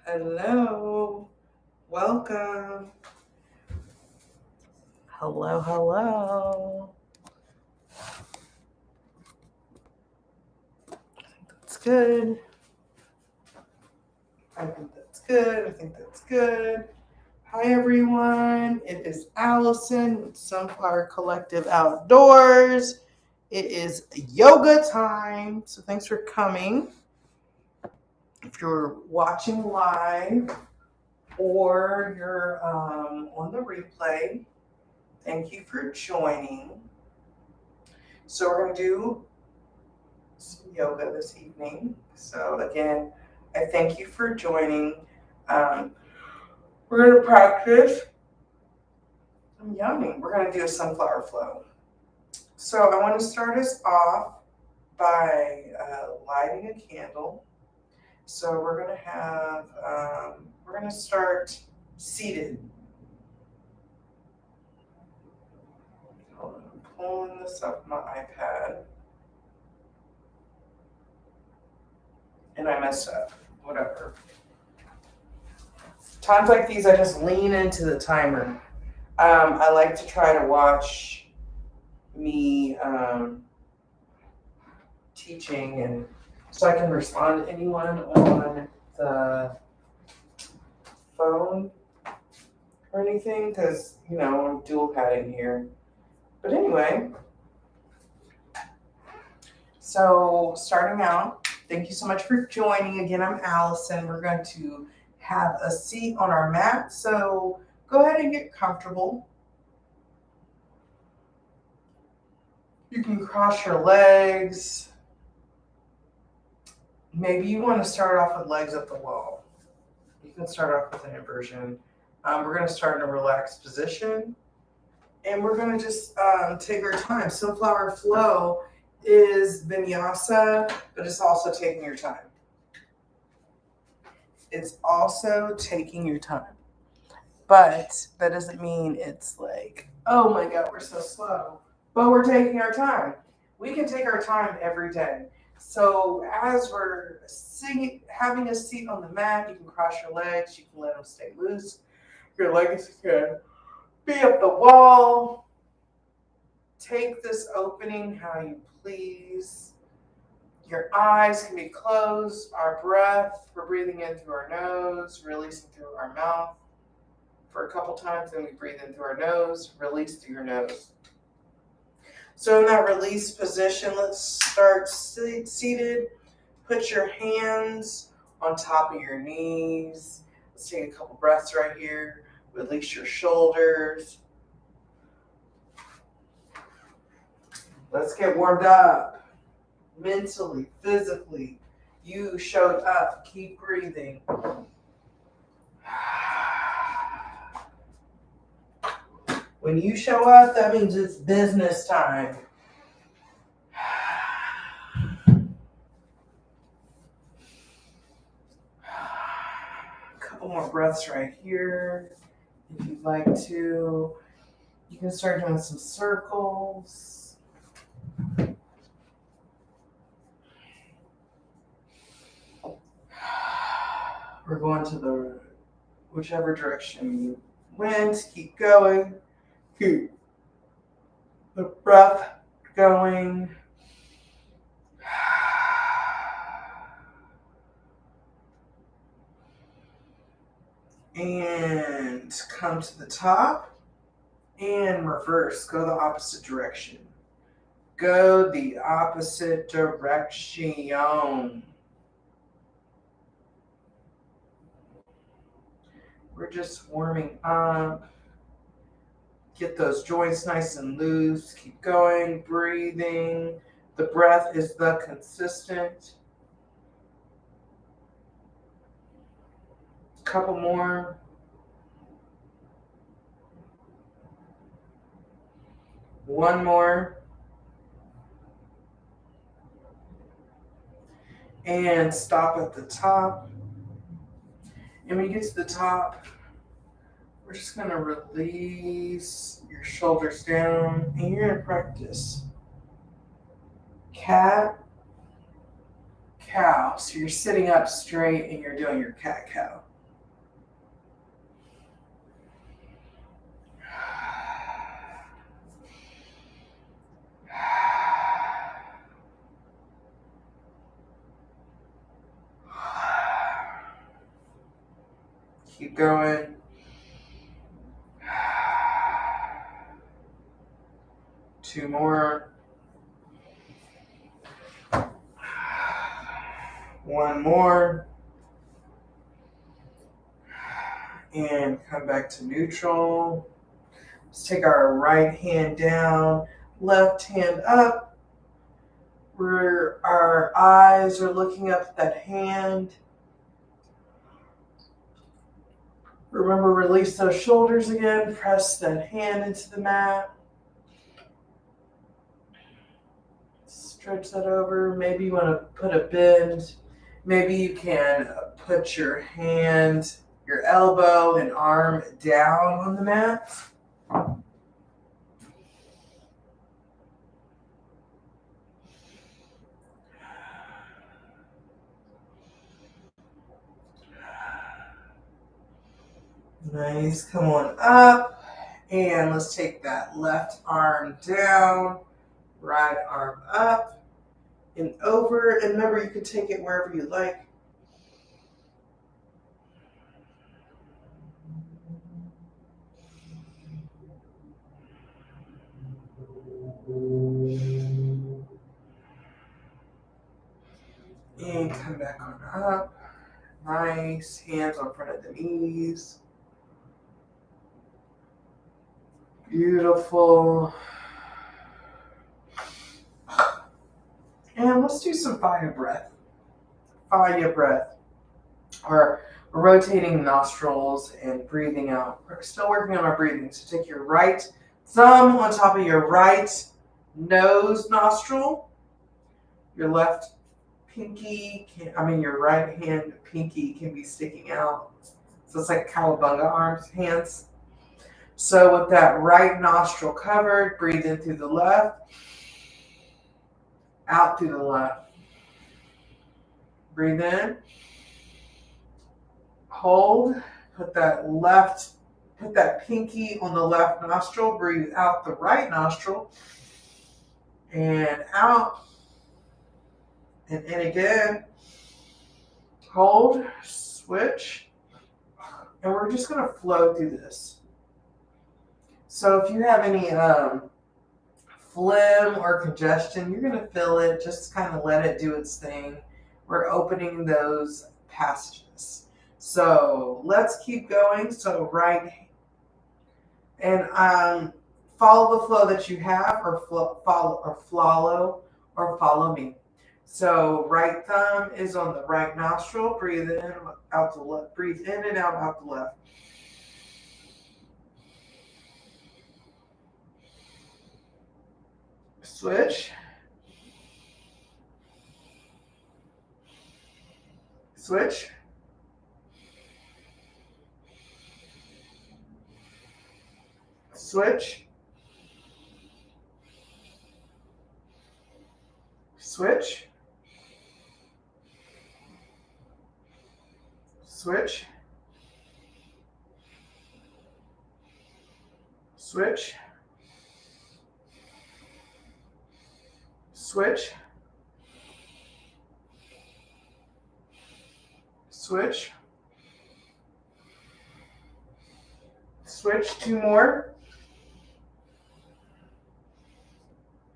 Hello, welcome. Hello, hello. That's good. I think that's good. I think that's good. Hi, everyone. It is Allison with Sunflower Collective Outdoors. It is yoga time. So, thanks for coming. If you're watching live or you're on the replay, thank you for joining. So, we're going to do some yoga this evening. So again, I thank you for joining. Um, we're going to practice. I'm yawning. We're going to do a sunflower flow. So I want to start us off by lighting a candle. So we're going to have, we're going to start seated. Hold on, I'm pulling this up my iPad. And I messed up. Whatever. Times like these, I just lean into the timer. I like to try to watch me teaching, and so I can respond to anyone on the phone or anything, because I'm dual patting here. But anyway, so starting out, thank you so much for joining. Again, I'm Allison. We're going to have a seat on our mat, so go ahead and get comfortable. You can cross your legs. Maybe you want to start off with legs up the wall. You can start off with an inversion. We're going to start in a relaxed position. And we're going to just take our time. Sunflower Flow is vinyasa, but it's also taking your time. It's also taking your time. But that doesn't mean it's like, oh my God, we're so slow. But we're taking our time. We can take our time every day. So as we're having a seat on the mat, you can cross your legs, you can let them stay loose. Your legs can be up the wall. Take this opening how you please. Your eyes can be closed. Our breath, we're breathing in through our nose, releasing through our mouth for a couple times. Then we breathe in through our nose, release through your nose. So in that release position, let's start seated. Put your hands on top of your knees. Let's take a couple breaths right here. Release your shoulders. Let's get warmed up. Mentally, physically, you showed up. Keep breathing. When you show up, that means it's business time. A couple more breaths right here. If you'd like to, you can start doing some circles. We're going to the whichever direction you went. Keep going. Keep the breath going. And come to the top and reverse. Go the opposite direction. Go the opposite direction. We're just warming up. Get those joints nice and loose. Keep going, breathing. The breath is the consistent. Couple more. One more. And stop at the top. And when you get to the top, we're just going to release your shoulders down. And you're going to practice cat, cow. So you're sitting up straight and you're doing your cat cow. Keep going. Two more. One more. And come back to neutral. Let's take our right hand down, left hand up. Where our eyes are looking up at that hand. Remember, release those shoulders again. Press that hand into the mat. Stretch that over. Maybe you want to put a bend. Maybe you can put your hand, your elbow and arm down on the mat. Nice. Come on up. And let's take that left arm down, right arm up and over. And remember, you can take it wherever you like. And come back on up. Nice. Hands on front of the knees. Beautiful. And let's do some fire breath. Fire breath. Or rotating nostrils and breathing out. We're still working on our breathing. So take your right thumb on top of your right nose nostril. Your left pinky, your right hand pinky can be sticking out. So it's like cowabunga hands. So with that right nostril covered, breathe in through the left, out through the left. Breathe in, hold, put that pinky on the left nostril, breathe out the right nostril, and out, and in again, hold, switch, and we're just going to flow through this. So if you have any phlegm or congestion, you're going to feel it. Just kind of let it do its thing. We're opening those passages. So let's keep going. So right, and follow the flow that you have, or follow me. So right thumb is on the right nostril. Breathe in, out the left. Breathe in and out the left. Switch. Switch. Switch. Switch. Switch. Switch. Switch. Switch. Switch. Two more.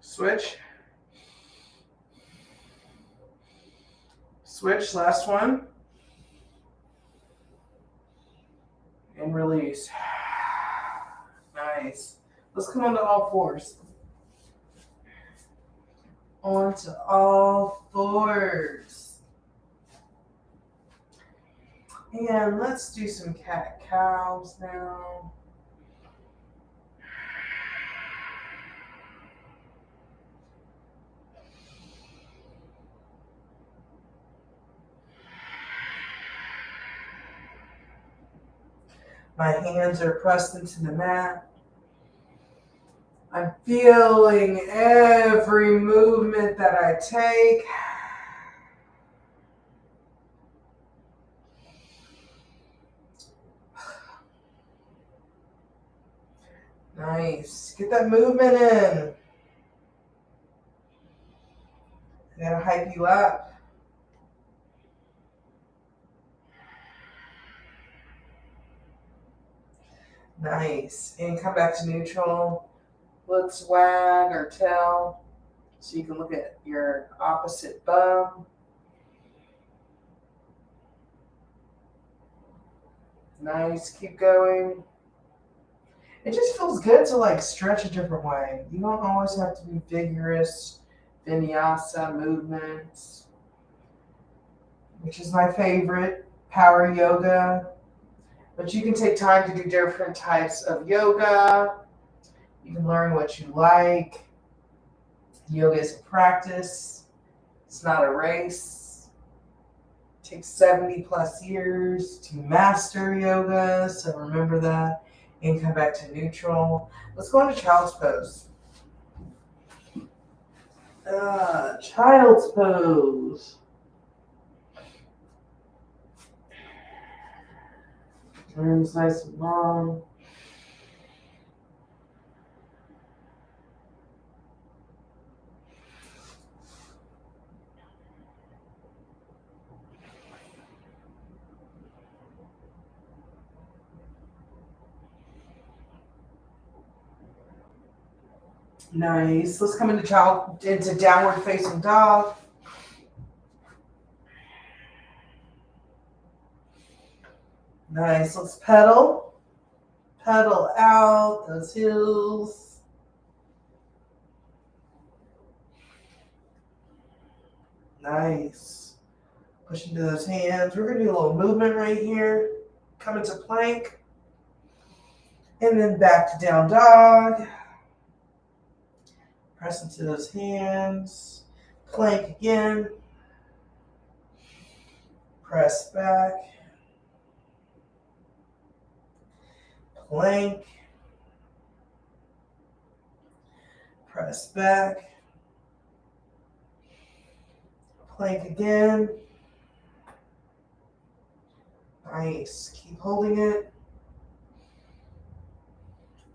Switch. Switch. Last one. And release. Nice. Let's come onto all fours. Onto all fours. And let's do some cat-cows now. My hands are pressed into the mat. I'm feeling every movement that I take. Nice. Get that movement in. I gotta hype you up. Nice. And come back to neutral. Let's wag our tail so you can look at your opposite bum. Nice. Keep going. It just feels good to like stretch a different way. You don't always have to be vigorous vinyasa movements, which is my favorite, power yoga. But you can take time to do different types of yoga. You can learn what you like. Yoga is a practice. It's not a race. It takes 70 plus years to master yoga, so remember that. And come back to neutral. Let's go into child's pose. Child's pose. Arms nice and long. Nice. Let's come into downward facing dog. Nice. Let's pedal. Pedal out those heels. Nice. Push into those hands. We're going to do a little movement right here. Come into plank. And then back to down dog. Press into those hands. Plank again. Press back. Plank. Press back. Plank again. Nice. Keep holding it.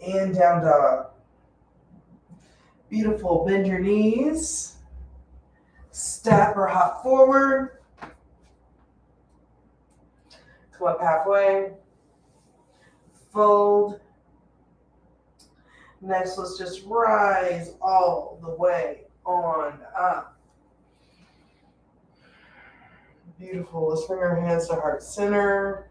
And down dog. Beautiful. Bend your knees. Step or hop forward. Come up halfway. Fold. Next, let's just rise all the way on up. Beautiful. Let's bring our hands to heart center.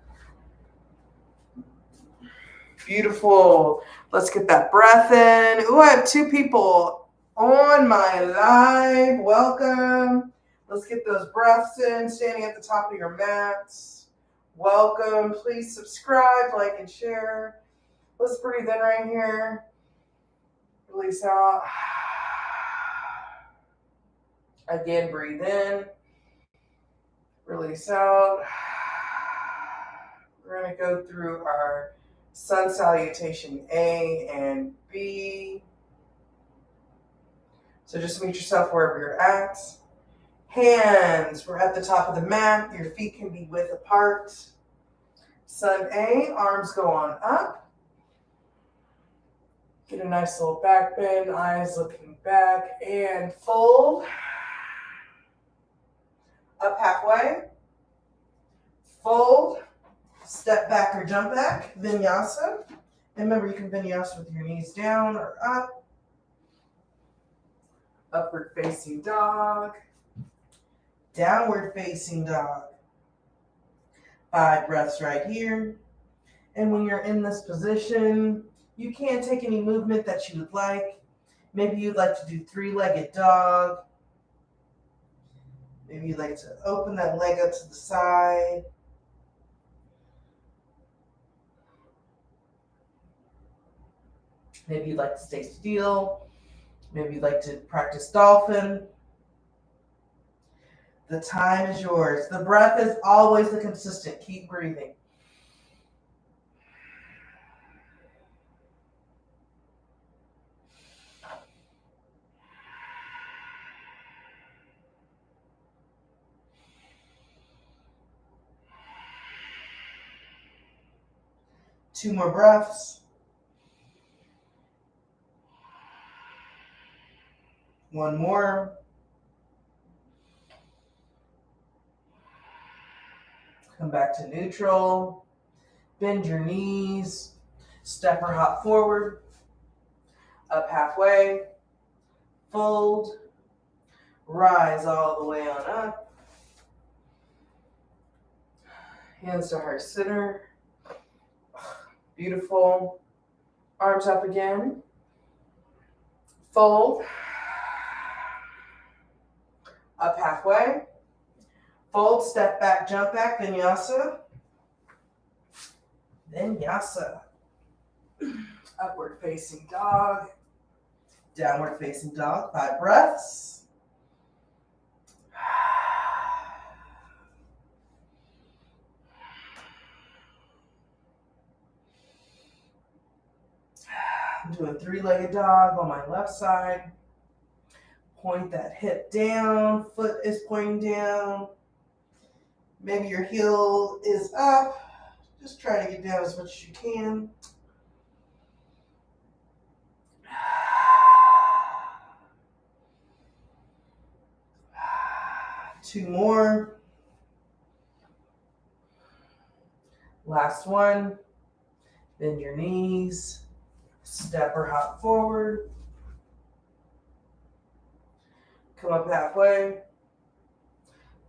Beautiful. Let's get that breath in. Ooh, I have 2 people on my live. Welcome. Let's get those breaths in, standing at the top of your mats. Welcome. Please subscribe, like, and share. Let's breathe in right here. Release out. Again, breathe in. Release out. We're going to go through our sun salutation A and B. So just meet yourself wherever you're at. Hands, we're at the top of the mat. Your feet can be width apart. Sun A, arms go on up. Get a nice little back bend, eyes looking back, and fold. Up halfway. Fold. Step back or jump back, vinyasa. And remember, you can vinyasa with your knees down or up. Upward facing dog. Downward facing dog. 5 breaths right here. And when you're in this position, you can take any movement that you would like. Maybe you'd like to do 3-legged dog. Maybe you'd like to open that leg up to the side. Maybe you'd like to stay still. Maybe you'd like to practice dolphin. The time is yours. The breath is always the consistent. Keep breathing. Two more breaths. One more. Come back to neutral. Bend your knees. Step or hop forward, up halfway, fold, rise all the way on up. Hands to heart center. Beautiful. Arms up again. Fold. Up halfway. Fold, step back, jump back, vinyasa. Vinyasa. Upward facing dog. Downward facing dog. 5 breaths. I'm doing 3-legged dog on my left side. Point that hip down, foot is pointing down. Maybe your heel is up. Just try to get down as much as you can. 2 more. Last one. Bend your knees. Step or hop forward. Come up halfway.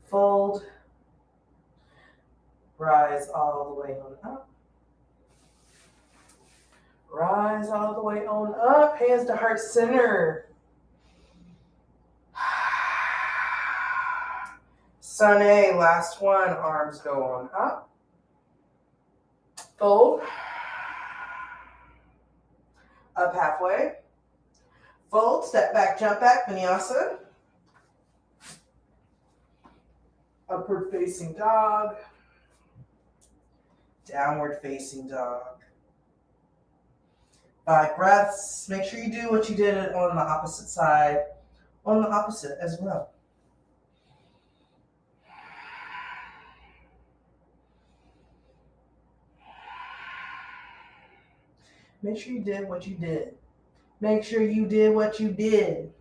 Fold. Rise all the way on up. Rise all the way on up. Hands to heart center. Sun A, last one. Arms go on up. Fold. Up halfway. Fold, step back, jump back, vinyasa. Upward facing dog. Downward facing dog. 5 breaths. Make sure you do what you did on the opposite side, on the opposite as well. Make sure you did what you did. Make sure you did what you did.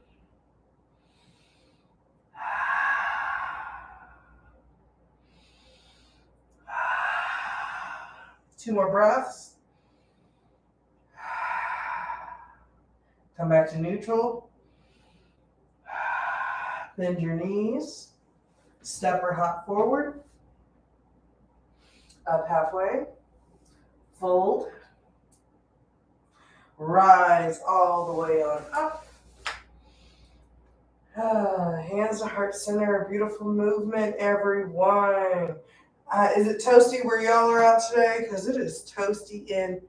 Two more breaths. Come back to neutral. Bend your knees. Step or hop forward. Up halfway. Fold. Rise all the way on up. Hands to heart center. Beautiful movement, everyone. Is it toasty where y'all are out today? Because it is toasty in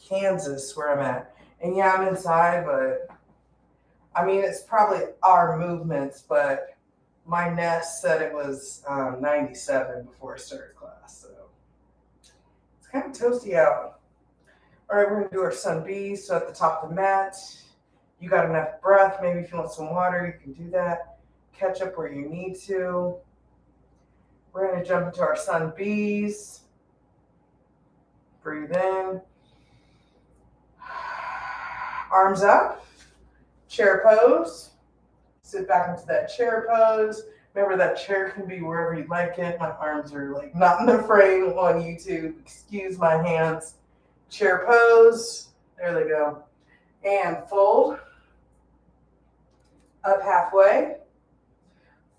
Kansas where I'm at. And yeah, I'm inside, but I mean, it's probably our movements, but my nest said it was 97 before I started class. So it's kind of toasty out. All right, we're going to do our sun B's. So at the top of the mat, you got enough breath. Maybe if you want some water, you can do that. Catch up where you need to. We're going to jump into our sun B's. Breathe in. Arms up. Chair pose. Sit back into that chair pose. Remember, that chair can be wherever you like it. My arms are like not in the frame on YouTube. Excuse my hands. Chair pose. There they go. And fold. Up halfway.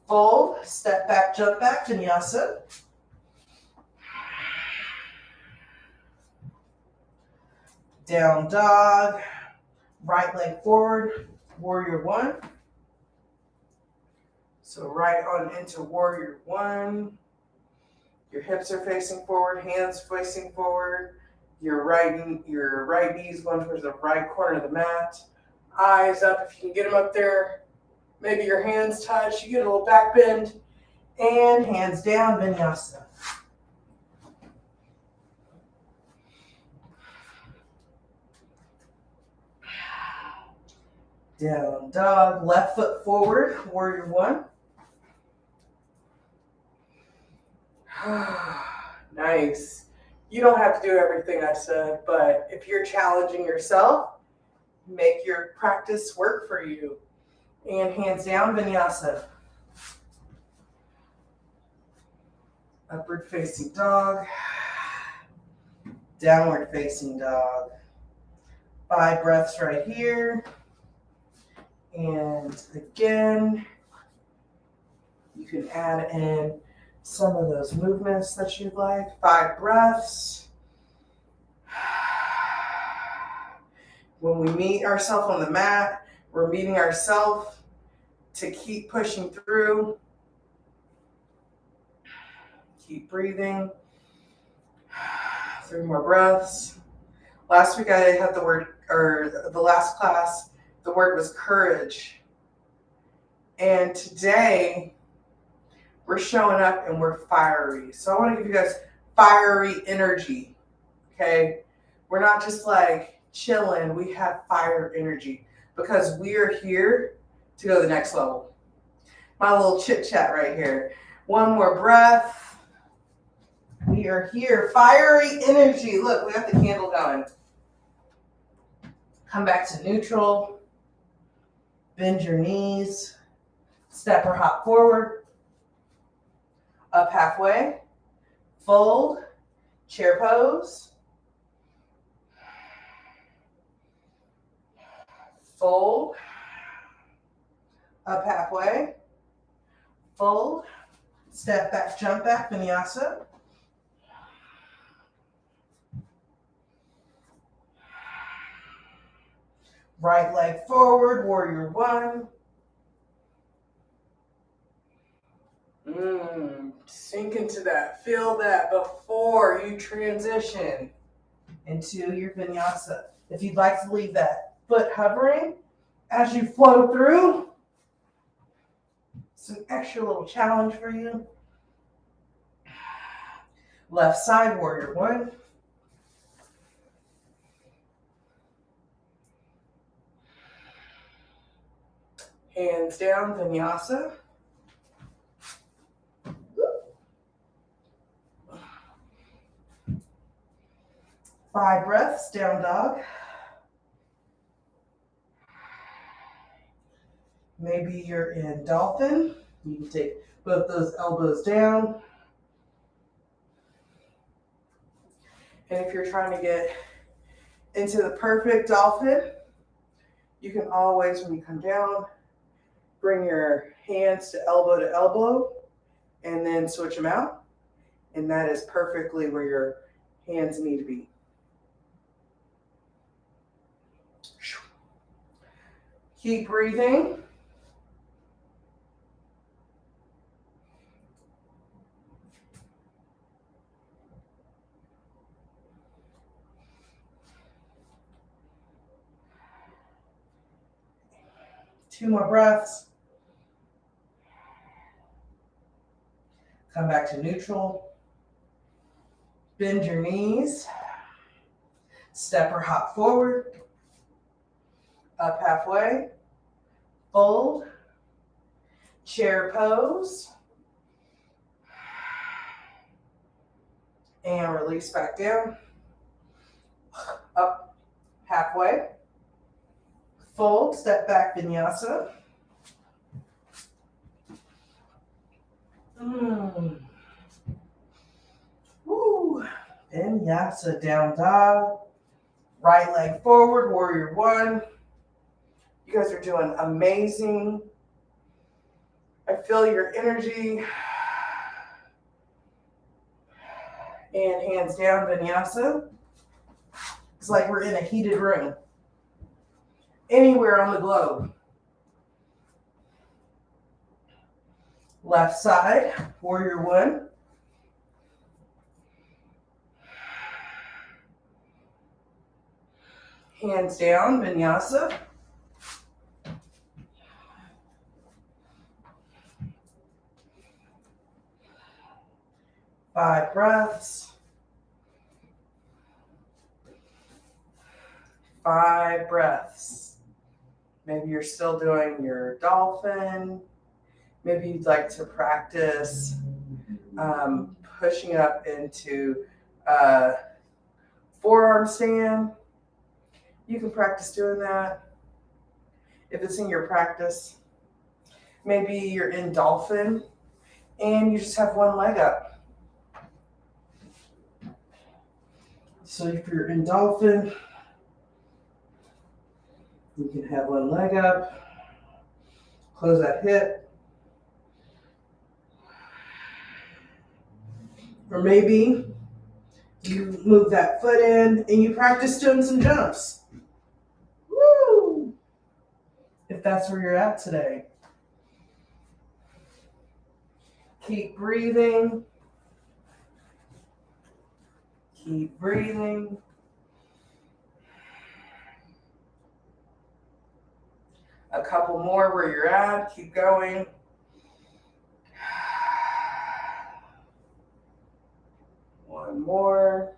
Fold. Step back, jump back, vinyasa. Down dog. Right leg forward. Warrior 1. So right on into warrior 1. Your hips are facing forward, hands facing forward. Your right knee is going towards the right corner of the mat. Eyes up, if you can get them up there. Maybe your hands touch, you get a little back bend. And hands down, vinyasa. Down dog, left foot forward, warrior 1. Nice. You don't have to do everything I said, but if you're challenging yourself, make your practice work for you. And hands down, vinyasa. Upward facing dog. Downward facing dog. 5 breaths right here. And again, you can add in some of those movements that you'd like. 5 breaths. When we meet ourselves on the mat, we're meeting ourselves to keep pushing through. Keep breathing. 3 more breaths. Last week I had the word, or the last class, the word was courage. And today we're showing up and we're fiery. So I want to give you guys fiery energy, okay? We're not just like chilling. We have fire energy because we are here to go to the next level. My little chit chat right here. 1 more breath. We are here. Fiery energy. Look, we got the candle going. Come back to neutral. Bend your knees. Step or hop forward. Up halfway. Fold. Chair pose. Fold. Up halfway. Fold. Step back, jump back, vinyasa. Right leg forward, warrior 1. Sink into that. Feel that before you transition into your vinyasa. If you'd like to leave that foot hovering as you flow through, it's an extra little challenge for you. Left side, warrior 1. Hands down, vinyasa. Five breaths, down dog. Maybe you're in dolphin. You can take both those elbows down. And if you're trying to get into the perfect dolphin, you can always, when you come down, bring your hands to elbow, and then switch them out. And that is perfectly where your hands need to be. Keep breathing. Two more breaths. Come back to neutral. Bend your knees. Step or hop forward. Up halfway. Fold. Chair pose. And release back down. Up halfway. Fold, step back, vinyasa. Woo. Vinyasa, down dog. Right leg forward, warrior 1. You guys are doing amazing. I feel your energy. And hands down, vinyasa. It's like we're in a heated room. Anywhere on the globe. Left side, warrior 1. Hands down, vinyasa. Five breaths. 5 breaths. Maybe you're still doing your dolphin. Maybe you'd like to practice pushing up into forearm stand. You can practice doing that if it's in your practice. Maybe you're in dolphin and you just have one leg up. So if you're in dolphin, You can have one leg up, close that hip. Or maybe you move that foot in and you practice doing some jumps. Woo! If that's where you're at today. Keep breathing. Keep breathing. A couple more where you're at. Keep going. One more.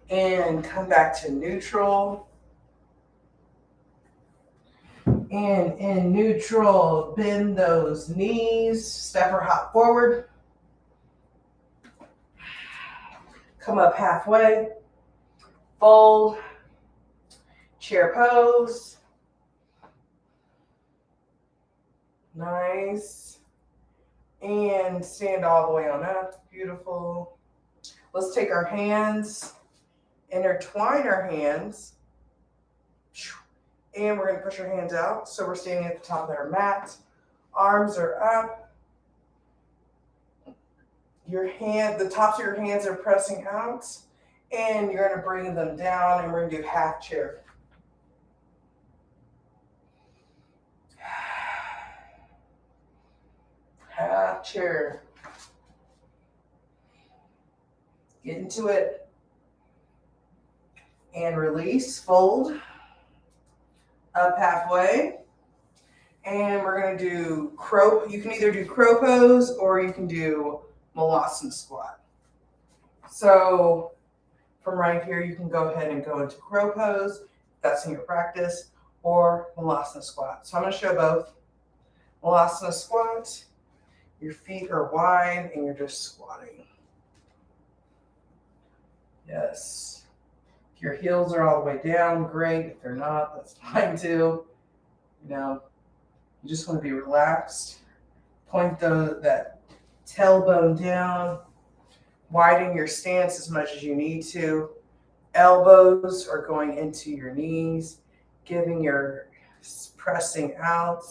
And come back to neutral. And in neutral, bend those knees. Step or hop forward. Come up halfway. Fold. Chair pose. Nice. And stand all the way on up. Beautiful. Let's take our hands, intertwine our hands, and we're going to push our hands out. So we're standing at the top of our mat. Arms are up. The tops of your hands are pressing out, and you're going to bring them down, and we're going to do half chair. Half chair. Get into it. And release, fold. Up halfway. And we're going to do crow. You can either do crow pose or you can do Malasana squat. So from right here, you can go ahead and go into crow pose, if that's in your practice, or Malasana squat. So I'm going to show both. Malasana squat, your feet are wide and you're just squatting. Yes. If your heels are all the way down, great. If they're not, that's fine too. You just want to be relaxed. Point that tailbone down. Widen your stance as much as you need to. Elbows are going into your knees, giving your pressing out.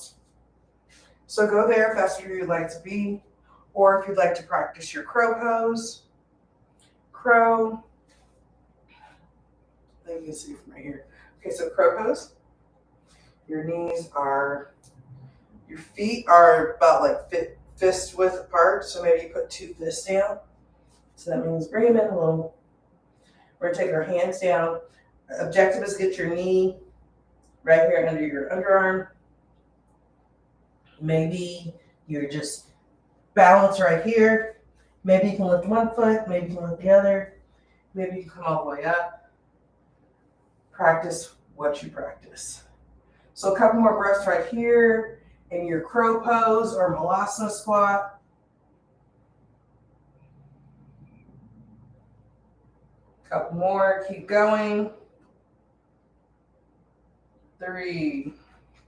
So go there if that's where you'd like to be, or if you'd like to practice your crow pose. Crow. You can see from right here. Okay, so crow pose. Your feet are about like fist width apart, so maybe you put 2 fists down. So that means bring them in a little. We're going to take our hands down. Objective is get your knee right here under your underarm. Maybe you're just balance right here. Maybe you can lift one foot, maybe you can lift the other. Maybe you can come all the way up. Practice what you practice. So a couple more breaths right here in your crow pose or Malasana squat. Couple more, keep going. 3,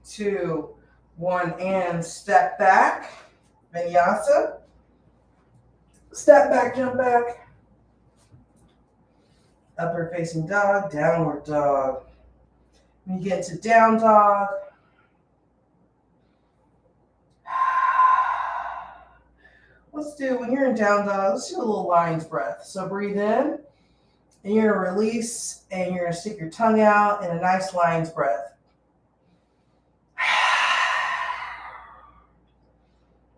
2, 1, and step back. Vinyasa. Step back, jump back. Upward facing dog, downward dog. When you get to down dog, when you're in down dog, let's do a little lion's breath. So breathe in, and you're going to release, and you're going to stick your tongue out in a nice lion's breath.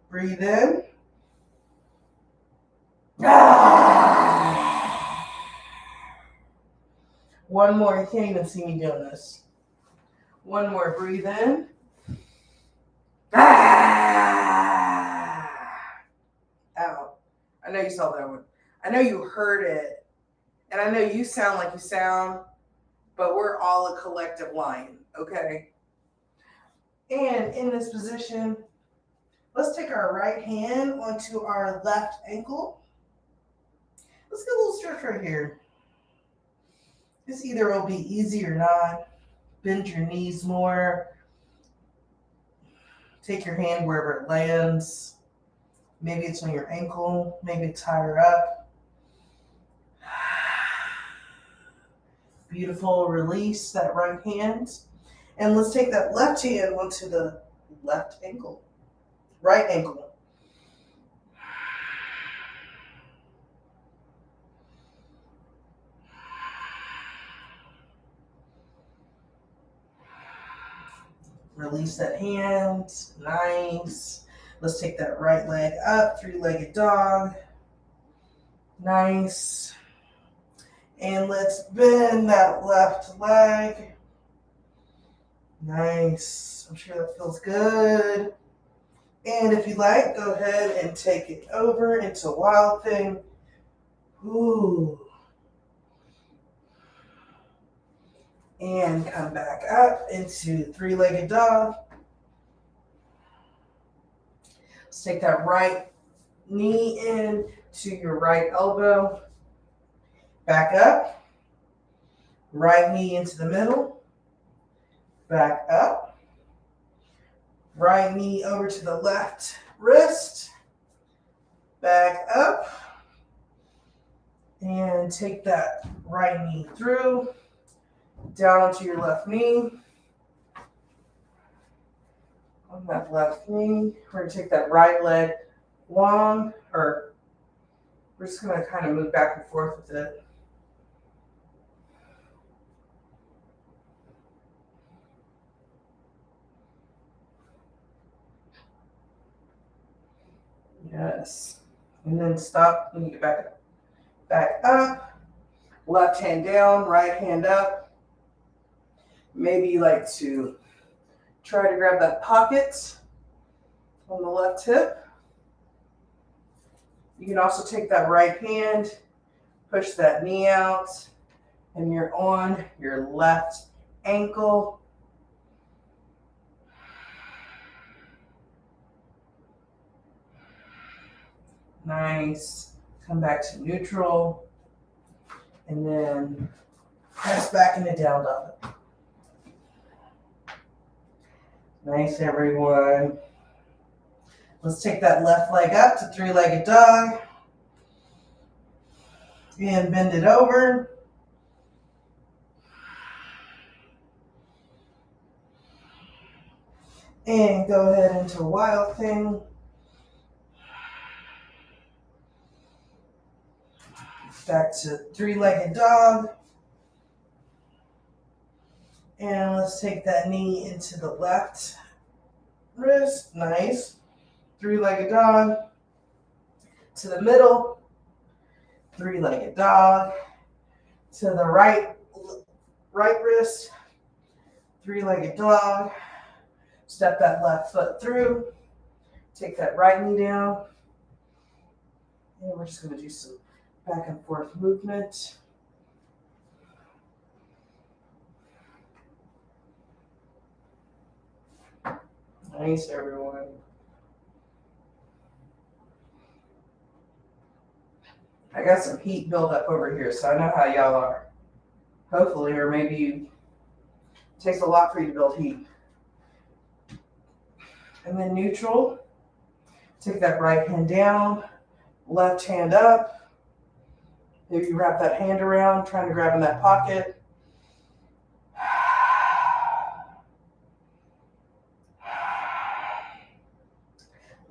Breathe in. One more. You can't even see me doing this. One more. Breathe in. Out. I know you saw that one. I know you heard it. And I know you sound like you sound, but we're all a collective lion, okay? And in this position, let's take our right hand onto our left ankle. Let's get a little stretch right here. This either will be easy or not. Bend your knees more. Take your hand wherever it lands. Maybe it's on your ankle. Maybe it's higher up. Beautiful. Release that right hand. And let's take that left hand onto the left ankle, right ankle. Release that hand. Nice. Let's take that right leg up, three-legged dog. Nice. And let's bend that left leg. Nice. I'm sure that feels good. And if you like, go ahead and take it over into Wild Thing. Ooh. And come back up into three-legged dog. Let's take that right knee in to your right elbow. Back up. Right knee into the middle. Back up. Right knee over to the left wrist. Back up. And take that right knee through. Down onto your left knee. On that left knee, we're going to take that right leg long, or we're just going to kind of move back and forth with it. Yes. And then stop when you get back up. Back up. Left hand down, right hand up. Maybe you like to try to grab that pocket on the left hip. You can also take that right hand, push that knee out, and you're on your left ankle. Nice. Come back to neutral. And then press back into down dog. Nice, everyone. Let's take that left leg up to three-legged dog. And bend it over. And go ahead into Wild Thing. Back to three-legged dog. And let's take that knee into the left wrist. Nice. Three-legged dog. To the middle. Three-legged dog. To the right wrist. Three-legged dog. Step that left foot through. Take that right knee down. And we're just going to do some back and forth movement. Nice, everyone. I got some heat built up over here, so I know how y'all are. Hopefully, or maybe it takes a lot for you to build heat. And then neutral. Take that right hand down, left hand up. Maybe you wrap that hand around, trying to grab in that pocket.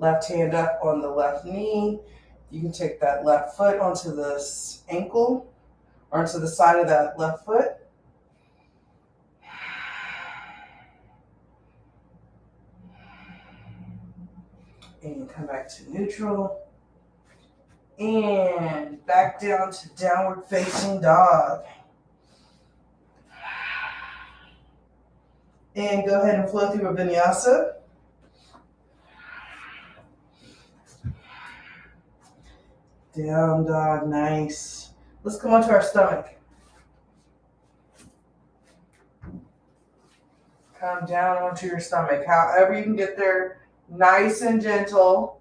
Left hand up on the left knee. You can take that left foot onto this ankle or onto the side of that left foot. And come back to neutral. And back down to downward facing dog. And go ahead and flow through a vinyasa. Down dog, nice. Let's come onto our stomach. Come down onto your stomach. However you can get there, nice and gentle.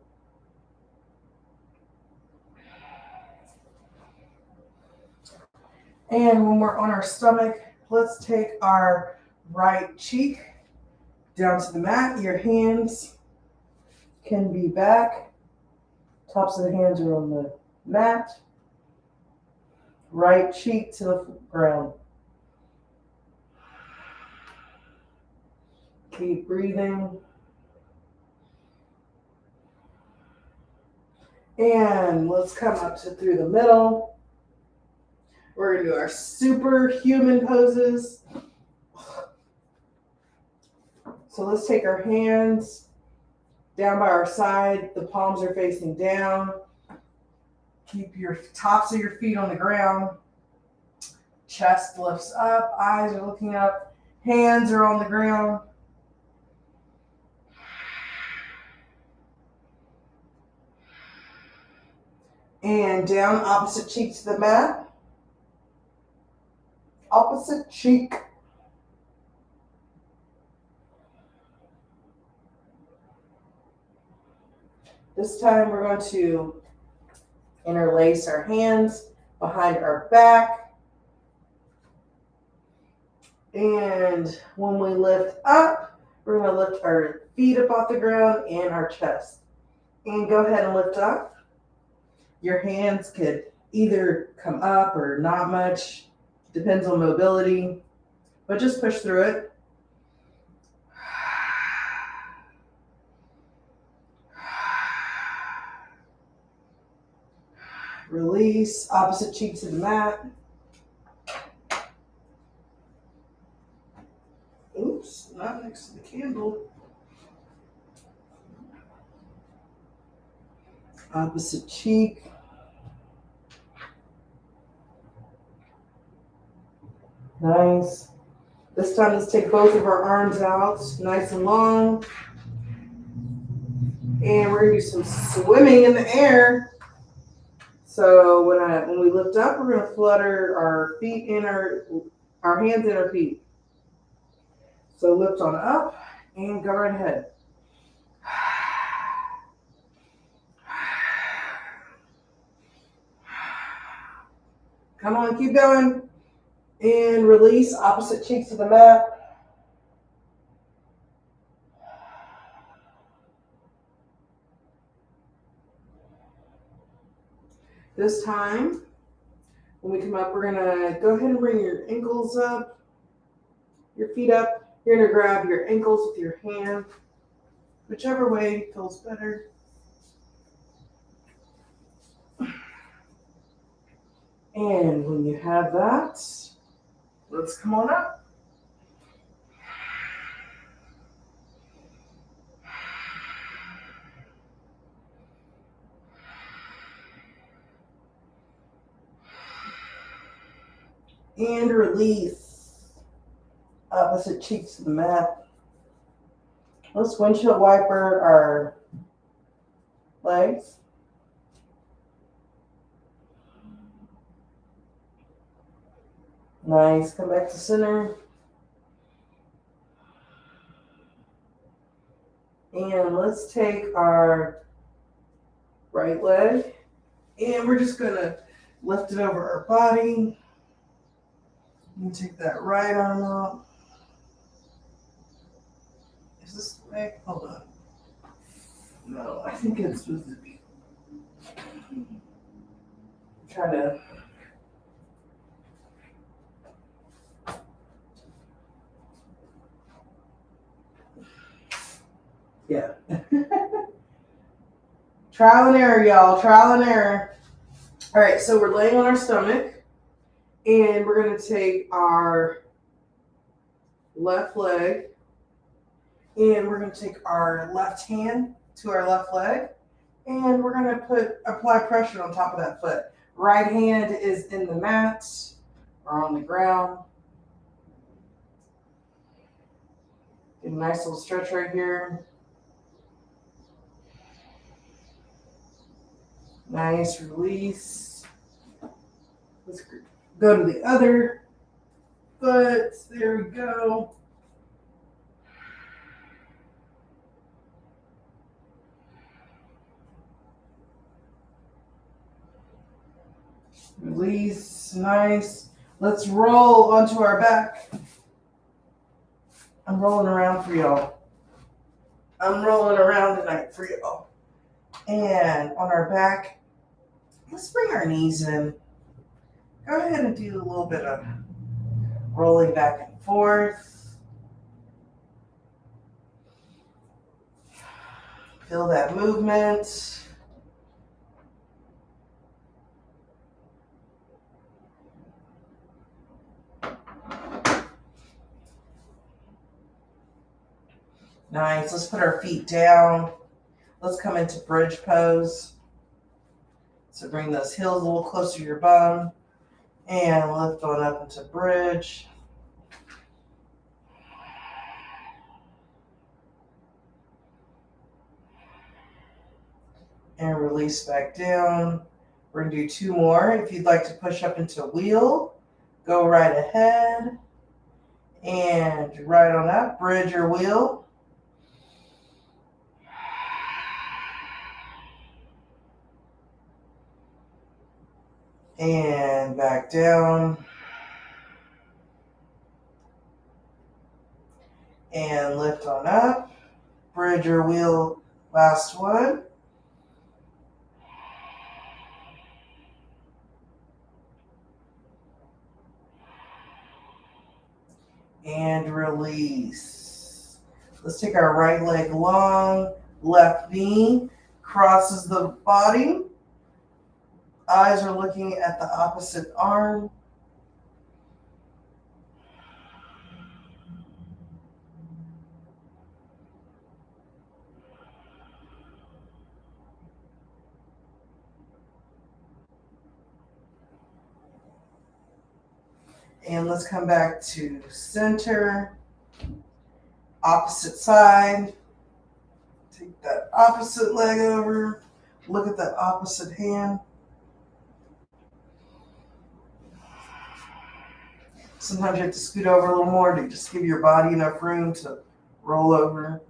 And when we're on our stomach, let's take our right cheek down to the mat. Your hands can be back. Tops of the hands are on the mat. Right cheek to the ground. Keep breathing. And let's come up to through the middle. We're going to do our superhuman poses. So let's take our hands down by our side. The palms are facing down. Keep your tops of your feet on the ground. Chest lifts up. Eyes are looking up. Hands are on the ground. And down, opposite cheek to the mat. Opposite cheek. This time we're going to interlace our hands behind our back. And when we lift up, we're going to lift our feet up off the ground and our chest. And go ahead and lift up. Your hands could either come up or not much. Depends on mobility. But just push through it. Release, opposite cheek to the mat. Oops, not next to the candle. Opposite cheek. Nice. This time, let's take both of our arms out, nice and long. And we're going to do some swimming in the air. So when we lift up, we're going to flutter our feet in our hands in our feet. So lift on up and go right ahead. Come on, keep going. And release, opposite cheeks to the mat. This time, when we come up, we're gonna go ahead and bring your ankles up, your feet up. You're gonna grab your ankles with your hand, whichever way feels better. And when you have that, let's come on up. And release. Opposite cheeks to the mat. Let's windshield wiper our legs. Nice. Come back to center. And let's take our right leg and we're just going to lift it over our body. You take that right arm out. Is this the way? Hold on. No, I think it's supposed to be. Try to. Yeah. Trial and error, y'all. Trial and error. All right, so we're laying on our stomach. And we're going to take our left leg. And we're going to take our left hand to our left leg. And we're going to apply pressure on top of that foot. Right hand is in the mat or on the ground. Get a nice little stretch right here. Nice release. Let's go to the other foot. There we go. Release. Nice. Let's roll onto our back. I'm rolling around for y'all. I'm rolling around tonight for y'all. And on our back, let's bring our knees in. Go ahead and do a little bit of rolling back and forth. Feel that movement. Nice. Let's put our feet down. Let's come into bridge pose. So bring those heels a little closer to your bum and lift on up into bridge. And release back down. We're going to do 2 more. If you'd like to push up into wheel, go right ahead. And right on up, bridge or wheel. And back down. And lift on up. Bridge or wheel, last one. And release. Let's take our right leg long, left knee crosses the body. Eyes are looking at the opposite arm. And let's come back to center. Opposite side. Take that opposite leg over. Look at that opposite hand. Sometimes you have to scoot over a little more to just give your body enough room to roll over.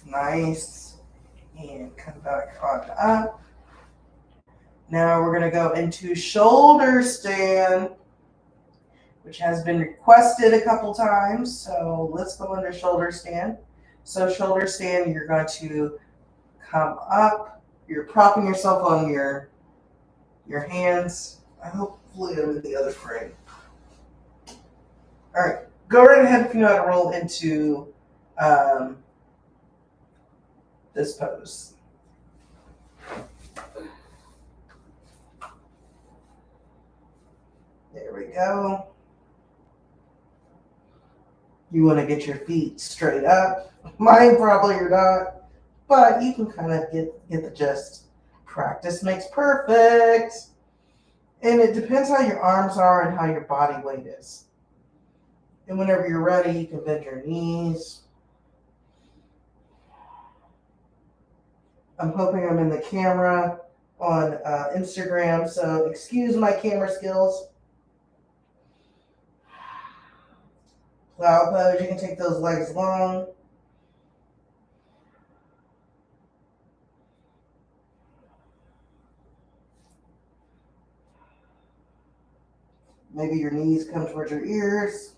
Nice. And come back on up. Now we're going to go into shoulder stand, which has been requested a couple times. So let's go under shoulder stand. So shoulder stand, you're going to come up. You're propping yourself on your hands. Hopefully I'm in the other frame. All right. Go right ahead if you know how to roll into this pose. There we go. You want to get your feet straight up. Mine probably are not, but you can kind of get the gist. Practice makes perfect. And it depends how your arms are and how your body weight is. And whenever you're ready, you can bend your knees. I'm hoping I'm in the camera on Instagram, so excuse my camera skills. Cloud pose, you can take those legs long. Maybe your knees come towards your ears.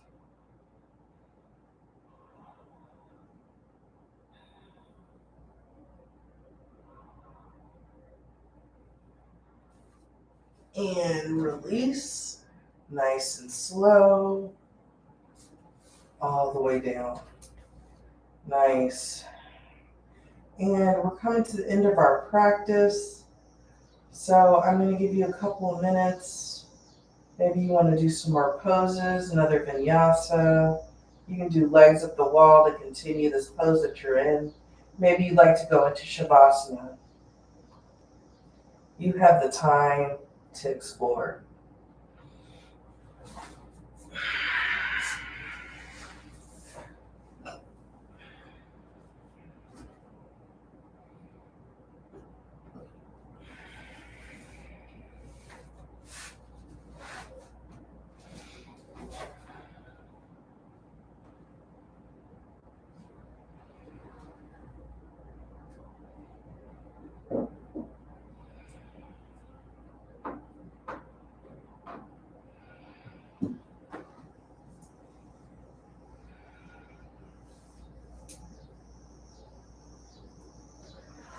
And release, nice and slow, all the way down. Nice. And we're coming to the end of our practice. So I'm going to give you a couple of minutes. Maybe you want to do some more poses, another vinyasa. You can do legs up the wall to continue this pose that you're in. Maybe you'd like to go into Shavasana. You have the time to explore.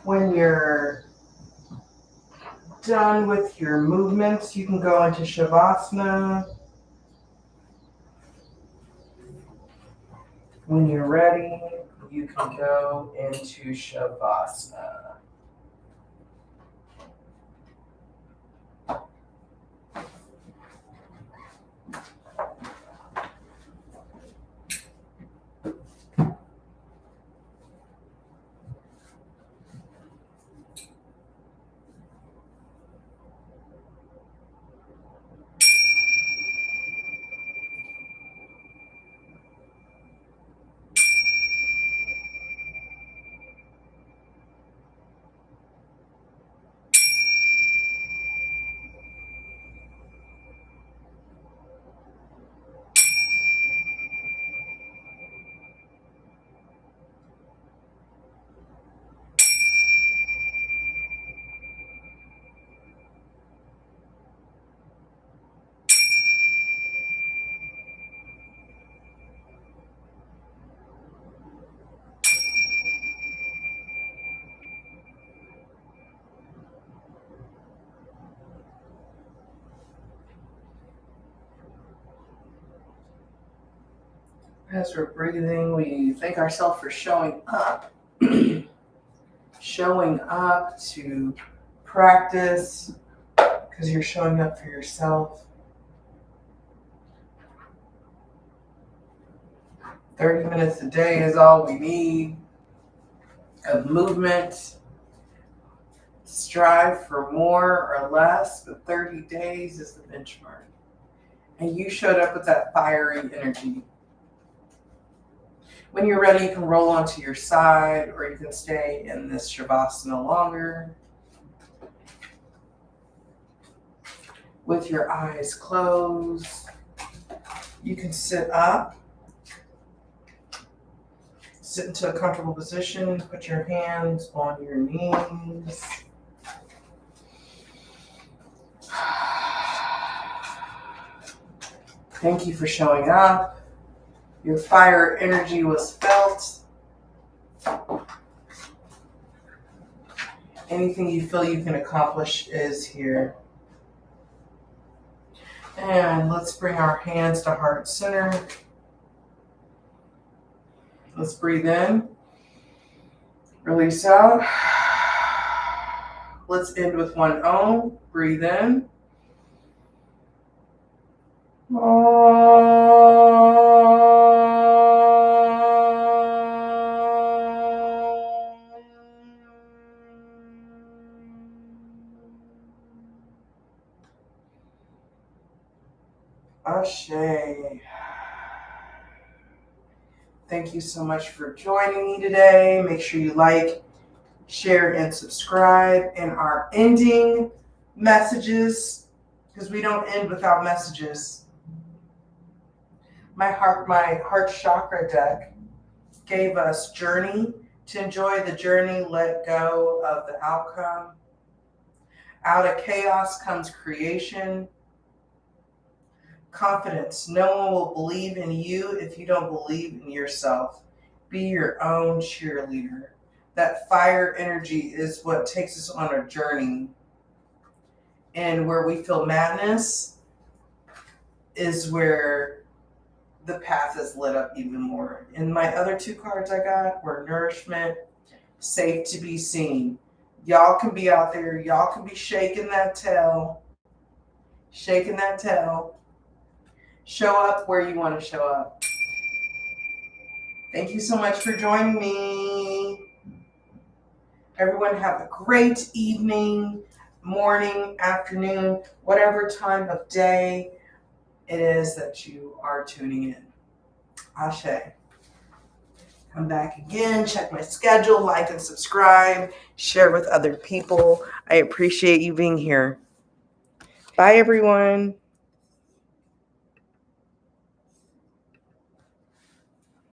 When you're done with your movements, you can go into Shavasana. When you're ready, you can go into Shavasana. As we're breathing, we thank ourselves for showing up. Showing up to practice because you're showing up for yourself. 30 minutes a day is all we need of movement. Strive for more or less, but 30 days is the benchmark. And you showed up with that fiery energy. When you're ready, you can roll onto your side or you can stay in this Shavasana longer. With your eyes closed, you can sit up. Sit into a comfortable position. Put your hands on your knees. Thank you for showing up. Your fire energy was felt. Anything you feel you can accomplish is here. And let's bring our hands to heart center. Let's breathe in. Release out. Let's end with one Om. Breathe in. Ashe. Thank you so much for joining me today. Make sure you like, share, and subscribe. And our ending messages, because we don't end without messages. My heart chakra deck gave us journey. To enjoy the journey, let go of the outcome. Out of chaos comes creation. Confidence. No one will believe in you if you don't believe in yourself. Be your own cheerleader. That fire energy is what takes us on a journey. And where we feel madness is where the path is lit up even more. And my other two cards I got were nourishment, safe to be seen. Y'all can be out there. Y'all can be shaking that tail. Shaking that tail. Show up where you want to show up. Thank you so much for joining me. Everyone have a great evening, morning, afternoon, whatever time of day it is that you are tuning in. Ashe. Come back again, check my schedule, like and subscribe, share with other people. I appreciate you being here. Bye, everyone.